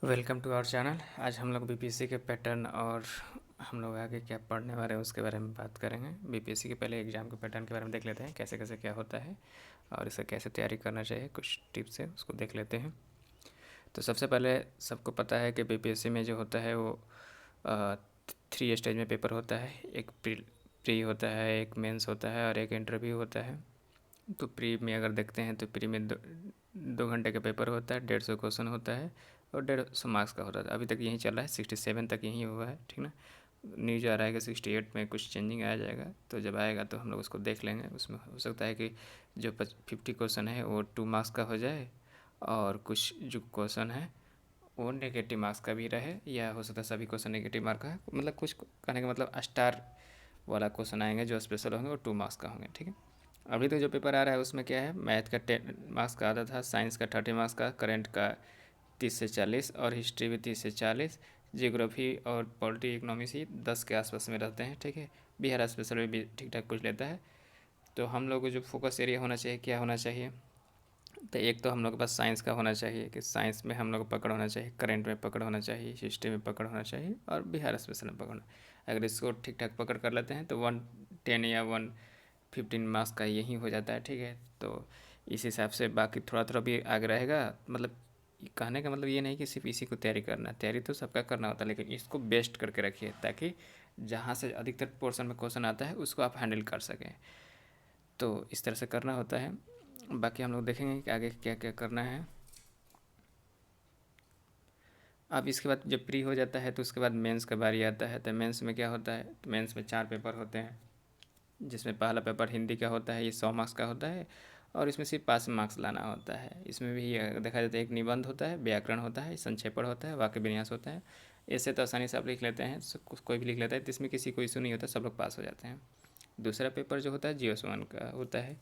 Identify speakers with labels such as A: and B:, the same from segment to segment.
A: Welcome to our channel. आज हम लोग बीपीएससी के पैटर्न और हम लोग आगे क्या पढ़ने वाले हैं उसके बारे में बात करेंगे। बीपीएससी के पहले एग्ज़ाम के पैटर्न के बारे में देख लेते हैं, कैसे कैसे क्या होता है और इसे कैसे तैयारी करना चाहिए। कुछ टिप्स है उसको देख लेते हैं। तो सबसे पहले सबको पता है कि बीपीएससी में जो होता है वो 3 स्टेज में पेपर होता है। एक प्री होता है, एक मेंस होता है और एक इंटरव्यू होता है। तो प्री में अगर देखते हैं तो प्री में 2 घंटे का पेपर होता है, 150 क्वेश्चन होता है और 150 मार्क्स का होता है। अभी तक यही चल रहा है, 67 तक यही हुआ है, ठीक ना। न्यूज आ रहा है कि 68 में कुछ चेंजिंग आ जाएगा, तो जब आएगा तो हम लोग उसको देख लेंगे। उसमें हो सकता है कि जो 50 क्वेश्चन है वो 2 मार्क्स का हो जाए और कुछ जो क्वेश्चन है वो नेगेटिव मार्क्स का भी रहे, या हो सकता है सभी क्वेश्चन नेगेटिव मार्क का है। मतलब कुछ कहने का मतलब स्टार वाला क्वेश्चन आएंगे जो स्पेशल होंगे वो 2 मार्क्स का होंगे, ठीक है। अभी तो जो पेपर आ रहा है उसमें क्या है, मैथ का 10 मार्क्स का आता था, साइंस का 30 मार्क्स का, करंट का 30 से 40 और हिस्ट्री भी 30 से 40, जियोग्राफी और पॉलिटी इकोनॉमिक्स ही 10 के आसपास में रहते हैं, ठीक है। बिहार स्पेशल में भी ठीक ठाक कुछ लेता है। तो हम लोग को जो फोकस एरिया होना चाहिए, क्या होना चाहिए, तो एक तो हम लोग के पास साइंस का होना चाहिए कि साइंस में हम लोग को पकड़ होना चाहिए, करंट में पकड़ होना चाहिए, हिस्ट्री में पकड़ होना चाहिए और बिहार स्पेशल में पकड़। अगर इसको ठीक ठाक पकड़ कर लेते हैं तो 110 या 115 मार्क्स का यही हो जाता है, ठीक है। तो इस हिसाब से बाकी थोड़ा थोड़ा भी आगे रहेगा। मतलब कहने का मतलब ये नहीं कि सिर्फ इसी को तैयारी करना, तैयारी तो सबका करना होता है, लेकिन इसको बेस्ट करके रखिए ताकि जहाँ से अधिकतर पोर्शन में क्वेश्चन आता है उसको आप हैंडल कर सकें। तो इस तरह से करना होता है। बाकी हम लोग देखेंगे कि आगे क्या क्या करना है। अब इसके बाद जब प्री हो जाता है तो उसके बाद मेंस का बारी आता है। तो मेंस में क्या होता है, तो मेंस में 4 पेपर होते हैं, जिसमें पहला पेपर हिंदी का होता है, ये 100 मार्क्स का होता है और इसमें सिर्फ पास मार्क्स लाना होता है। इसमें भी देखा जाता है एक निबंध होता है, व्याकरण होता है, संक्षेपण होता है, वाक्य विन्यास होता है। ऐसे तो आसानी से आप लिख लेते हैं, कोई भी लिख लेता है, तो इसमें किसी को इशू नहीं होता, सब लोग पास हो जाते हैं। दूसरा पेपर जो होता है GS1 का होता है,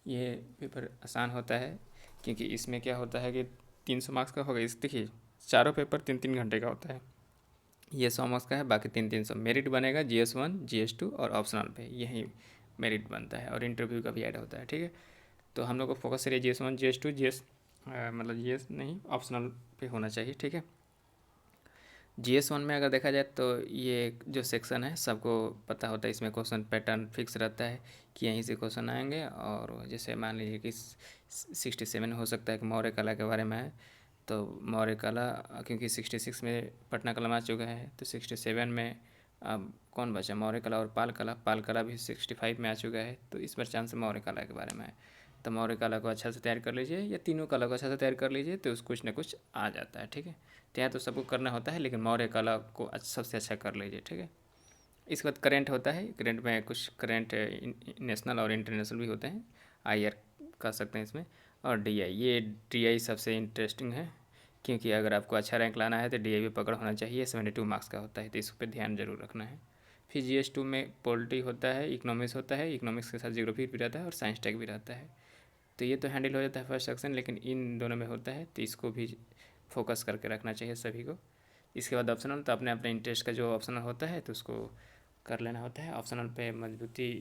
A: ये पेपर आसान होता है क्योंकि इसमें क्या होता है कि 300 मार्क्स का होगा। इस देखिए चारों पेपर 3-3 घंटे का होता है। ये 100 मार्क्स का है, बाकी 3-300 मेरिट बनेगा GS1 GS2 और ऑप्शनल पे यही मेरिट बनता है और इंटरव्यू का भी ऐड होता है, ठीक है। तो हम लोग को फोकस करिए GS1 GS2 मतलब ये नहीं ऑप्शनल पे होना चाहिए, ठीक है। GS1 में अगर देखा जाए तो ये जो सेक्शन है सबको पता होता है, इसमें क्वेश्चन पैटर्न फिक्स रहता है कि यहीं से क्वेश्चन आएंगे। और जैसे मान लीजिए कि 67 हो सकता है कि मौर्य कला के बारे में है, तो मौर्य कला क्योंकि 66 में पटना कला आ चुका है, तो 67 में अब कौन बचा, मौर्य कला और पाल कला भी 65 में आ चुका है, तो इस बार चांस मौर्य कला के बारे में है। तो मौर्य कला को अच्छा से तैयार कर लीजिए या तीनों कला को अच्छा से तैयार कर लीजिए, तो कुछ ना कुछ आ जाता है, ठीक है। तैयार तो सबको करना होता है, लेकिन मौर्य कला को सबसे अच्छा कर लीजिए, ठीक है। इसके बाद करेंट होता है, करेंट में कुछ करेंट नेशनल और इंटरनेशनल भी होते हैं, IR कर सकते हैं इसमें। और DI, ये DI सबसे इंटरेस्टिंग है क्योंकि अगर आपको अच्छा रैंक लाना है तो DI भी पकड़ होना चाहिए, 72 मार्क्स का होता है, तो इस पर ध्यान जरूर रखना है। फिर GS2 में पॉलिटी होता है, इकोनॉमिक्स होता है, इकोनॉमिक्स के साथ जियोग्राफी भी रहता है और साइंस टेक भी रहता है। तो ये तो हैंडल हो जाता है फर्स्ट सेक्शन, लेकिन इन दोनों में होता है, तो इसको भी फोकस करके रखना चाहिए सभी को। इसके बाद ऑप्शनल, तो अपने अपने इंटरेस्ट का जो ऑप्शनल होता है तो उसको कर लेना होता है। ऑप्शनल पे मजबूती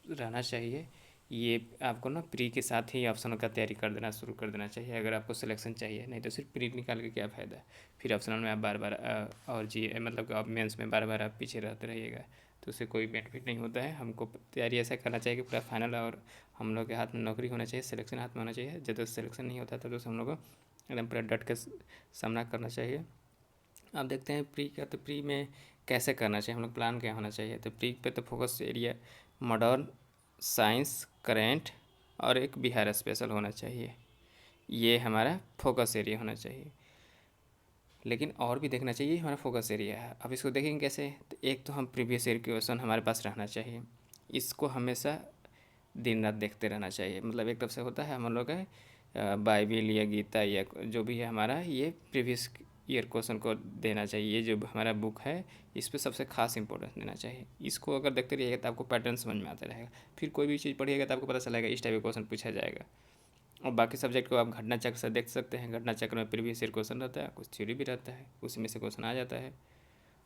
A: रहना चाहिए। ये आपको ना प्री के साथ ही ऑप्शनल का तैयारी कर देना शुरू कर देना चाहिए अगर आपको सिलेक्शन चाहिए, नहीं तो सिर्फ प्री निकाल के क्या फ़ायदा है। फिर ऑप्शनल में आप बार बार और जी मतलब कि आप मेंस में बार बार आप पीछे रहते रहिएगा, तो उससे कोई बेनिफिट नहीं होता है। हमको तैयारी ऐसा करना चाहिए कि पूरा फाइनल और हम लोग के हाथ में नौकरी होना चाहिए, सिलेक्शन हाथ में होना चाहिए। जब तक सिलेक्शन नहीं होता तब तो हम लोग को एकदम पूरा डट के सामना करना चाहिए। अब देखते हैं प्री का, तो प्री में कैसे करना चाहिए, हम लोग प्लान क्या होना चाहिए। तो प्री पे तो focus area modern, science, current और एक बिहार स्पेशल होना चाहिए, ये हमारा फोकस एरिया होना चाहिए। लेकिन और भी देखना चाहिए, हमारा फोकस एरिया है। अब इसको देखेंगे कैसे, तो एक तो हम प्रीवियस ईयर क्वेश्चन हमारे पास रहना चाहिए, इसको हमेशा दिन रात देखते रहना चाहिए। मतलब एक तरफ से होता है हम लोग का बाइबिल या गीता या जो भी है हमारा, ये प्रीवियस ईयर क्वेश्चन को देना चाहिए। ये जो हमारा बुक है इस पर सबसे खास इंपॉर्टेंस देना चाहिए। इसको अगर देखते रहिएगा तो आपको पैटर्न समझ में आता रहेगा। फिर कोई भी चीज़ पढ़िएगा तो आपको पता चलेगा इस टाइप का क्वेश्चन पूछा जाएगा। और बाकी सब्जेक्ट को आप घटना चक्र से देख सकते हैं। घटना चक्र में प्रीवियस ईयर क्वेश्चन रहता है, कुछ थ्योरी भी रहता है, उसी में से क्वेश्चन आ जाता है।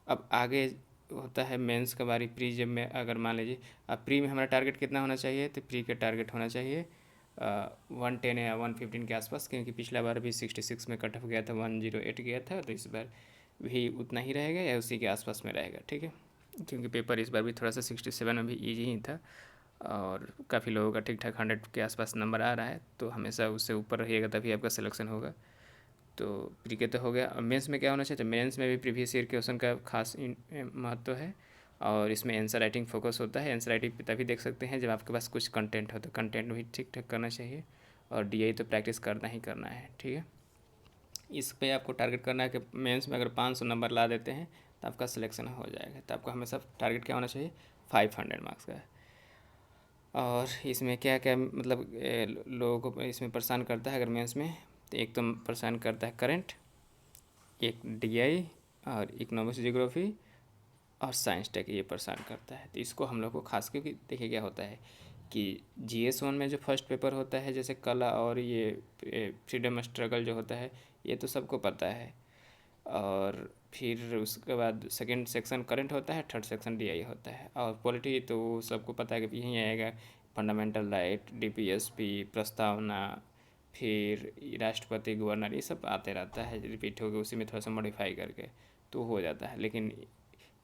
A: अब आगे होता है मेंस का बारी। प्री जब में अगर मान लीजिए अब प्री में हमारा टारगेट कितना होना चाहिए, तो प्री का टारगेट होना चाहिए 110 या 115 के आसपास, क्योंकि पिछला बार भी 66 में कट ऑफ गया था, 108 गया था, तो इस बार भी उतना ही रहेगा या उसी के आसपास में रहेगा, ठीक है। क्योंकि पेपर इस बार भी थोड़ा सा 67 में भी ईजी ही था और काफ़ी लोगों का ठीक ठाक 100 के आसपास नंबर आ रहा है, तो हमेशा उससे ऊपर रहिएगा तभी आपका सिलेक्शन होगा। तो प्री के तो हो गया। अब मेंस में क्या होना चाहिए, तो मेंस में भी प्रीवियस ईयर क्वेश्चन का खास महत्व है और इसमें आंसर राइटिंग फोकस होता है। आंसर राइटिंग तभी देख सकते हैं जब आपके पास कुछ कंटेंट हो, तो कंटेंट भी ठीक ठाक करना चाहिए और डीआई तो प्रैक्टिस करना ही करना है, ठीक है। इस पे आपको टारगेट करना है कि मेंस में अगर 500 नंबर ला देते हैं तो आपका सिलेक्शन हो जाएगा। तो आपको हमेशा टारगेट क्या होना चाहिए, 500 मार्क्स का। और इसमें क्या क्या मतलब लोगों को इसमें परेशान करता है अगर मेंस में, तो एक तो परेशान करता है करंट, एक डीआई और इकोनॉमिक्स जियोग्राफी और साइंस टेक, ये परेशान करता है। तो इसको हम लोग को खास, क्योंकि देखिए क्या होता है कि GS1 में जो फर्स्ट पेपर होता है जैसे कला और ये फ्रीडम स्ट्रगल जो होता है, ये तो सबको पता है। और फिर उसके बाद सेकंड सेक्शन करंट होता है, थर्ड सेक्शन डीआई होता है। और पॉलिटी तो सबको पता है कि यहीं आएगा, फंडामेंटल राइट, डीपीएसपी, प्रस्तावना, फिर राष्ट्रपति, गवर्नर, ये सब आते रहता है, रिपीट होकर उसी में थोड़ा सा मॉडिफाई करके तो हो जाता है। लेकिन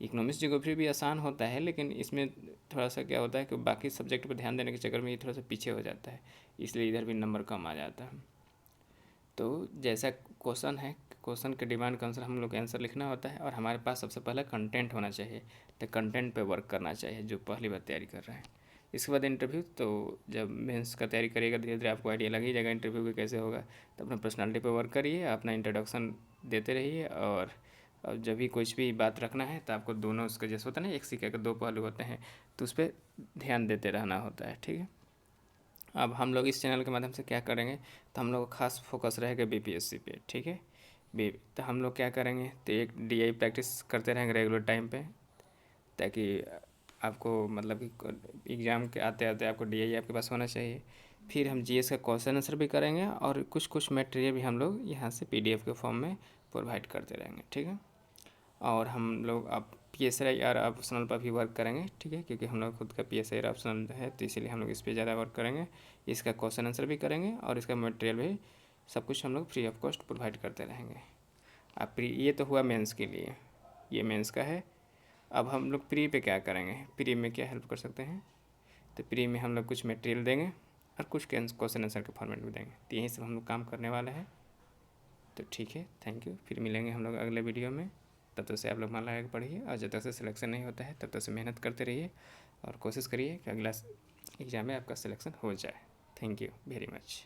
A: इकोनॉमिक्स जियोग्राफी भी आसान होता है, लेकिन इसमें थोड़ा सा क्या होता है कि बाकी सब्जेक्ट पर ध्यान देने के चक्कर में ये थोड़ा सा पीछे हो जाता है, इसलिए इधर भी नंबर कम आ जाता है। तो जैसा क्वेश्चन है, क्वेश्चन के डिमांड के अनुसार हम लोग को आंसर लिखना होता है और हमारे पास सबसे पहले कंटेंट होना चाहिए। तो कंटेंट पे वर्क करना चाहिए जो पहली बार तैयारी कर रहे हैं। इसके बाद इंटरव्यू, तो जब मेंस का तैयारी करिएगा धीरे धीरे आपको आइडिया लग ही जाएगा इंटरव्यू के कैसे होगा। तो अपना पर्सनालिटी पे वर्क करिए, अपना इंट्रोडक्शन देते रहिए और जब भी कुछ भी बात रखना है तो आपको दोनों उसके जैसे होता है ना, एक सिक्के के दो पहलू होते हैं, तो उस पर ध्यान देते रहना होता है, ठीक है। अब हम लोग इस चैनल के माध्यम से क्या करेंगे, तो हम लोग का खास फोकस रहेगा बीपीएससी पे, ठीक है। बी तो हम लोग क्या करेंगे, तो एक डीआई प्रैक्टिस करते रहेंगे रेगुलर टाइम पे, ताकि आपको मतलब कि एग्ज़ाम के आते आते आपको डीआई आपके पास होना चाहिए। फिर हम जीएस का क्वेश्चन आंसर भी करेंगे और कुछ कुछ मटेरियल भी हम लोग यहाँ से पीडीएफ के फॉर्म में प्रोवाइड करते रहेंगे, ठीक है। और हम लोग अब PSI ऑप्शनल पर भी वर्क करेंगे, ठीक है, क्योंकि हम लोग खुद का PSI ऑप्शनल है, तो इसीलिए हम लोग इस पर ज़्यादा वर्क करेंगे। इसका क्वेश्चन आंसर भी करेंगे और इसका मटेरियल भी सब कुछ हम लोग फ्री ऑफ कॉस्ट प्रोवाइड करते रहेंगे। अब ये तो हुआ मेंस के लिए, ये मेंस का है। अब हम लोग प्री पे क्या करेंगे, प्री में क्या हेल्प कर सकते हैं, तो प्री में हम लोग कुछ मटेरियल देंगे और कुछ क्वेश्चन आंसर के फॉर्मेट में देंगे, तो यही सब हम लोग काम करने वाले हैं। तो ठीक है, थैंक यू। फिर मिलेंगे हम लोग अगले वीडियो में। तब तक से आप लोग मन लगा के पढ़िए और जब तक से सिलेक्शन नहीं होता है तब तक से मेहनत करते रहिए और कोशिश करिए कि अगला एग्ज़ाम में आपका सिलेक्शन हो जाए। Thank you very much.